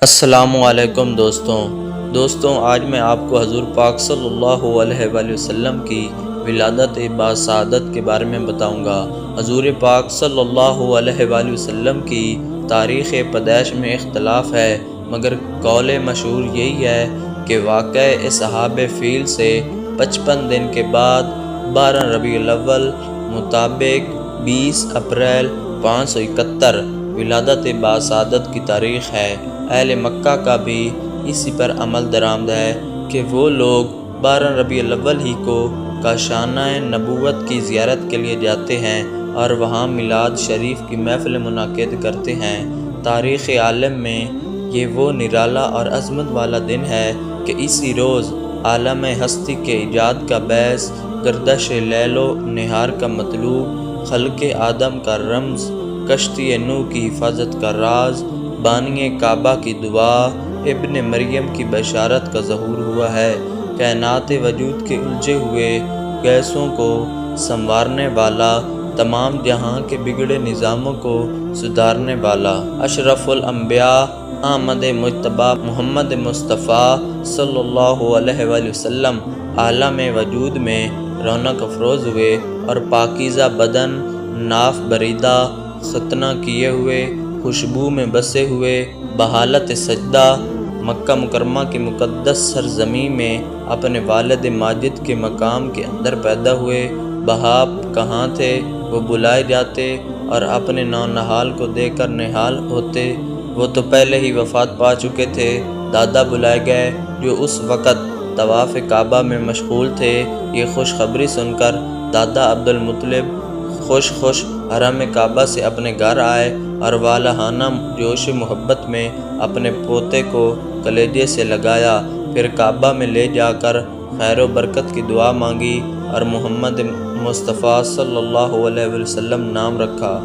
السلام علیکم دوستوں آج میں آپ کو حضور پاک صلی اللہ علیہ وآلہ وسلم کی ولادت باسعادت کے بارے میں بتاؤں گا۔ حضور پاک صلی اللہ علیہ وآلہ وسلم کی تاریخ پیدائش میں اختلاف ہے، مگر قول مشہور یہی ہے کہ واقع اصحاب فیل سے 55 دن کے بعد 12 ربیع الاول مطابق 20 اپریل 571 ولادت باسعادت کی تاریخ ہے۔ اہل مکہ کا بھی اسی پر عمل درآمد ہے کہ وہ لوگ 12 ربیع الاول ہی کو کاشانہ نبوت کی زیارت کے لیے جاتے ہیں اور وہاں میلاد شریف کی محفل منعقد کرتے ہیں۔ تاریخ عالم میں یہ وہ نرالا اور عظمت والا دن ہے کہ اسی روز عالم ہستی کے ایجاد کا باعث، گردش لیل و نہار کا مطلوب، خلق آدم کا رمز، کشتی نوح کی حفاظت کا راز، بانی کعبہ کی دعا، ابن مریم کی بشارت کا ظہور ہوا ہے۔ کائنات وجود کے الجھے ہوئے گیسوں کو سنوارنے والا، تمام جہاں کے بگڑے نظاموں کو سدھارنے والا، اشرف الانبیاء احمد مجتبیٰ محمد مصطفیٰ صلی اللہ علیہ وآلہ وسلم عالم وجود میں رونق افروز ہوئے اور پاکیزہ بدن، ناف بریدہ، ختنہ کیے ہوئے، خوشبو میں بسے ہوئے، بحالت سجدہ، مکہ مکرمہ کی مقدس سرزمین میں اپنے والد ماجد کے مقام کے اندر پیدا ہوئے۔ بہاپ کہاں تھے؟ وہ بلائے جاتے اور اپنے نونہال کو دیکھ کر نہال ہوتے۔ وہ تو پہلے ہی وفات پا چکے تھے۔ دادا بلائے گئے جو اس وقت طواف کعبہ میں مشغول تھے۔ یہ خوشخبری سن کر دادا عبدالمطلب خوش حرم کعبہ سے اپنے گھر آئے اور والہانہ جوش محبت میں اپنے پوتے کو کلیجے سے لگایا، پھر کعبہ میں لے جا کر خیر و برکت کی دعا مانگی اور محمد مصطفیٰ صلی اللہ علیہ وسلم نام رکھا۔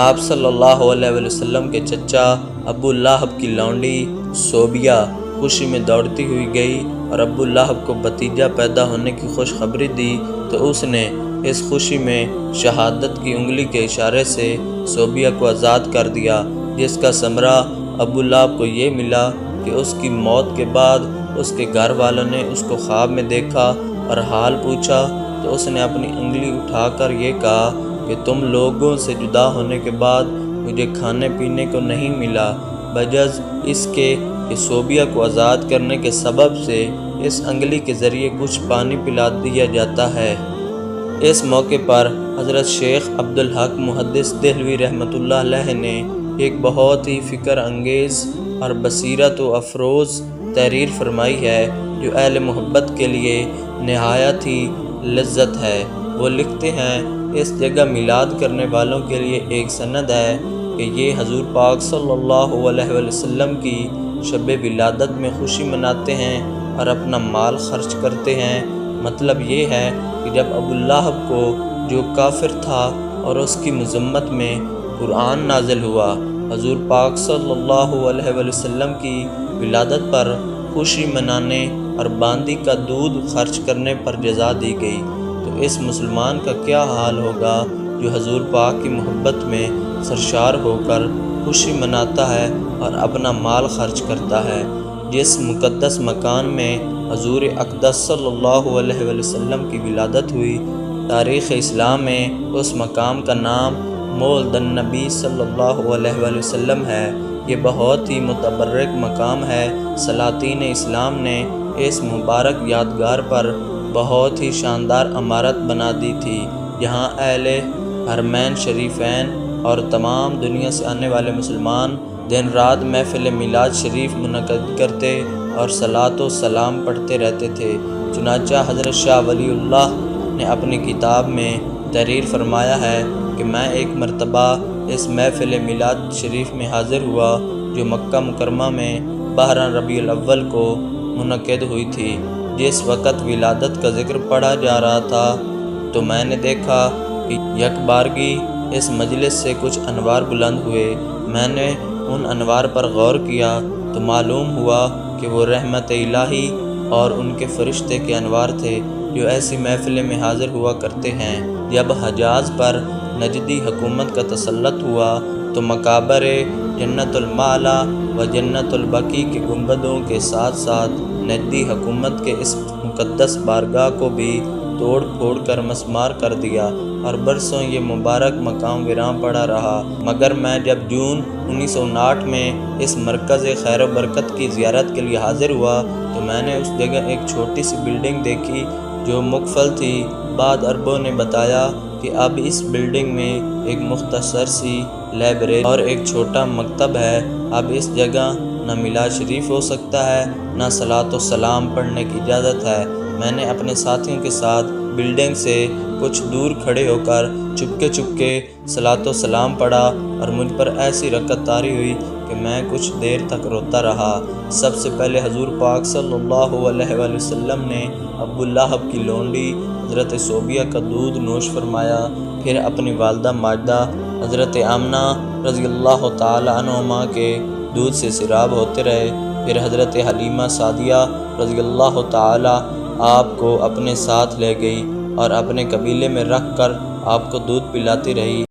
آپ صلی اللہ علیہ وسلم کے چچا ابو لہب کی لونڈی صوبیہ خوشی میں دوڑتی ہوئی گئی اور ابو لہب کو بھتیجا پیدا ہونے کی خوشخبری دی تو اس نے اس خوشی میں شہادت کی انگلی کے اشارے سے صوبیہ کو آزاد کر دیا، جس کا ثمرہ ابو لہب کو یہ ملا کہ اس کی موت کے بعد اس کے گھر والوں نے اس کو خواب میں دیکھا اور حال پوچھا تو اس نے اپنی انگلی اٹھا کر یہ کہا کہ تم لوگوں سے جدا ہونے کے بعد مجھے کھانے پینے کو نہیں ملا، بجز اس کے کہ صوبیہ کو آزاد کرنے کے سبب سے اس انگلی کے ذریعے کچھ پانی پلا دیا جاتا ہے۔ اس موقع پر حضرت شیخ عبدالحق محدث دہلوی رحمۃ اللہ علیہ نے ایک بہت ہی فکر انگیز اور بصیرت و افروز تحریر فرمائی ہے جو اہل محبت کے لیے نہایت ہی لذت ہے۔ وہ لکھتے ہیں، اس جگہ میلاد کرنے والوں کے لیے ایک سند ہے کہ یہ حضور پاک صلی اللہ علیہ وسلم کی شب ولادت میں خوشی مناتے ہیں اور اپنا مال خرچ کرتے ہیں۔ مطلب یہ ہے کہ جب ابو لہب کو، جو کافر تھا اور اس کی مذمت میں قرآن نازل ہوا، حضور پاک صلی اللہ علیہ وسلم کی ولادت پر خوشی منانے اور باندی کا دودھ خرچ کرنے پر جزا دی گئی، تو اس مسلمان کا کیا حال ہوگا جو حضور پاک کی محبت میں سرشار ہو کر خوشی مناتا ہے اور اپنا مال خرچ کرتا ہے۔ جس مقدس مکان میں حضور اقدس صلی اللہ علیہ وسلم کی ولادت ہوئی، تاریخ اسلام میں اس مقام کا نام مولد النبی صلی اللہ علیہ وسلم ہے۔ یہ بہت ہی متبرک مقام ہے۔ سلاطین اسلام نے اس مبارک یادگار پر بہت ہی شاندار عمارت بنا دی تھی، جہاں اہل حرمین شریفین اور تمام دنیا سے آنے والے مسلمان دن رات محفل میلاد شریف منعقد کرتے اور صلاۃ و سلام پڑھتے رہتے تھے۔ چنانچہ حضرت شاہ ولی اللہ نے اپنی کتاب میں تحریر فرمایا ہے کہ میں ایک مرتبہ اس محفل میلاد شریف میں حاضر ہوا جو مکہ مکرمہ میں 12 ربیع الاول کو منعقد ہوئی تھی۔ جس وقت ولادت کا ذکر پڑھا جا رہا تھا تو میں نے دیکھا کہ یک بارگی اس مجلس سے کچھ انوار بلند ہوئے۔ میں نے ان انوار پر غور کیا تو معلوم ہوا کہ وہ رحمت الہی اور ان کے فرشتے کے انوار تھے جو ایسی محفل میں حاضر ہوا کرتے ہیں۔ جب حجاز پر نجدی حکومت کا تسلط ہوا تو مقابر جنت المعلا و جنت البقیع کے گنبدوں کے ساتھ ساتھ نجدی حکومت کے اس مقدس بارگاہ کو بھی توڑ پھوڑ کر مسمار کر دیا اور برسوں یہ مبارک مقام ویراں پڑا رہا۔ مگر میں جب جون 1959 میں اس مرکز خیر و برکت کی زیارت کے لیے حاضر ہوا تو میں نے اس جگہ ایک چھوٹی سی بلڈنگ دیکھی جو مقفل تھی۔ بعد اربوں نے بتایا کہ اب اس بلڈنگ میں ایک مختصر سی لائبریری اور ایک چھوٹا مکتب ہے۔ اب اس جگہ نہ میلاد شریف ہو سکتا ہے، نہ صلاۃ و سلام پڑھنے کی اجازت ہے۔ میں نے اپنے ساتھیوں کے ساتھ بلڈنگ سے کچھ دور کھڑے ہو کر چپکے صلاۃ و سلام پڑھا اور مجھ پر ایسی رکعت طاری ہوئی کہ میں کچھ دیر تک روتا رہا۔ سب سے پہلے حضور پاک صلی اللہ علیہ وآلہ وسلم نے ابو لہب کی لونڈی حضرت صوبیہ کا دودھ نوش فرمایا، پھر اپنی والدہ ماجدہ حضرت آمنہ رضی اللہ تعالی عنہما کے دودھ سے سیراب ہوتے رہے، پھر حضرت حلیمہ سعدیہ رضی اللہ تعالی آپ کو اپنے ساتھ لے گئی اور اپنے قبیلے میں رکھ کر آپ کو دودھ پلاتی رہی۔